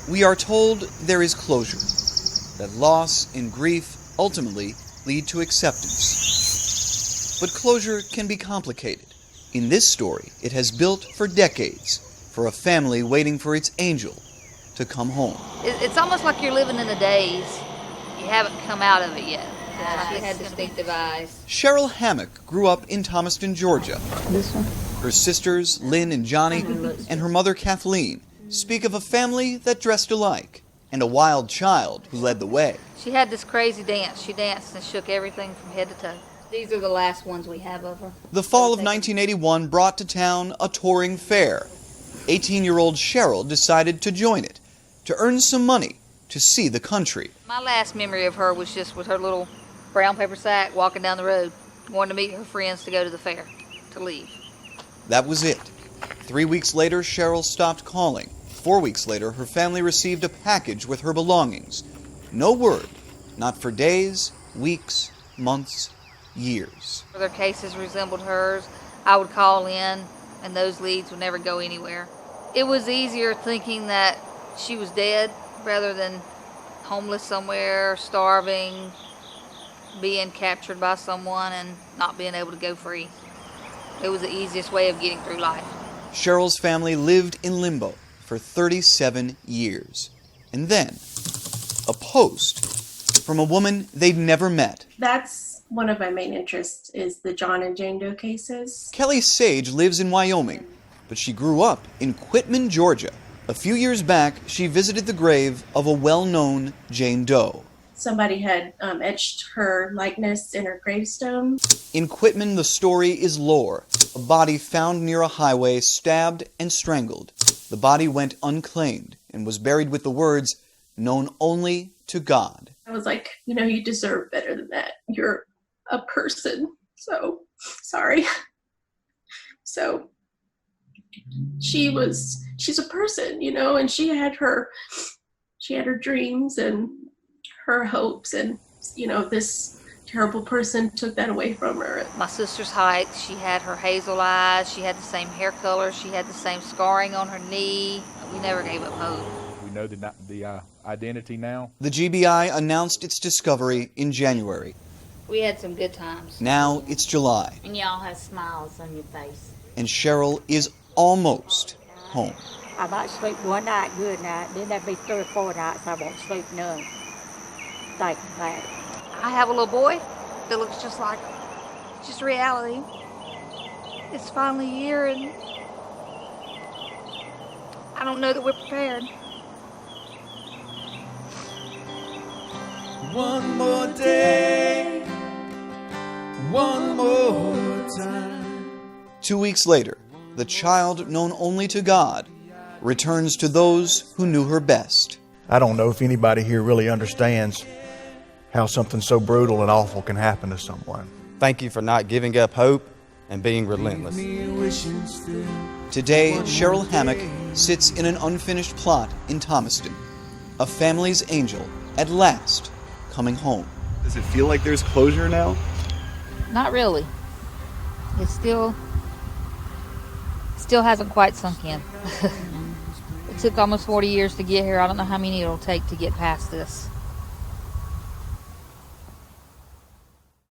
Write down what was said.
We are told there is closure, that loss and grief ultimately lead to acceptance. But closure can be complicated. In this story, it has built for decades for a family waiting for its angel to come home. It's almost like you're living in a daze. You haven't come out of it yet. She had distinctive eyes. Cheryl Hammock grew up in Thomaston, Georgia. This one? Her sisters, Lynn and Johnny, and her mother, Kathleen, speak of a family that dressed alike and a wild child who led the way. She had this crazy dance. She danced and shook everything from head to toe. These are the last ones we have of her. The fall of 1981 brought to town a touring fair. 18-year-old Cheryl decided to join it, to earn some money, to see the country. My last memory of her was just with her little brown paper sack walking down the road, going to meet her friends to go to the fair, to leave. That was it. 3 weeks later, Cheryl stopped calling. 4 weeks later, her family received a package with her belongings. No word, not for days, weeks, months, years. Their cases resembled hers. I would call in, and those leads would never go anywhere. It was easier thinking that she was dead rather than homeless somewhere, starving, being captured by someone, and not being able to go free. It was the easiest way of getting through life. Cheryl's family lived in limbo for 37 years. And then, a post from a woman they'd never met. That's one of my main interests, is the John and Jane Doe cases. Kelly Sage lives in Wyoming, but she grew up in Quitman, Georgia. A few years back, she visited the grave of a well-known Jane Doe. Somebody had etched her likeness in her gravestone. In Quitman, the story is lore. A body found near a highway, stabbed and strangled. The body went unclaimed and was buried with the words, "Known only to God." I was like, you deserve better than that. You're a person. So, sorry. So, she's a person, and she had her dreams and her hopes, and, this terrible person took that away from her. My sister's height, she had her hazel eyes, she had the same hair color, she had the same scarring on her knee. We never gave up hope. We know the identity now. The GBI announced its discovery in January. We had some good times. Now it's July, And y'all have smiles on your face. and Cheryl is almost home. I might sleep one night, good night, then there'll be 3 or 4 nights I won't sleep none. Thinking about it. I have a little boy that looks just like, just reality. It's finally here, and I don't know that we're prepared. One more day, one more time. 2 weeks later, the child known only to God returns to those who knew her best. I don't know if anybody here really understands how something so brutal and awful can happen to someone. Thank you for not giving up hope and being relentless. Today, Cheryl Hammock sits in an unfinished plot in Thomaston. A family's angel, at last, coming home. Does it feel like there's closure now? Not really. It still hasn't quite sunk in. It took almost 40 years to get here. I don't know how many it'll take to get past this.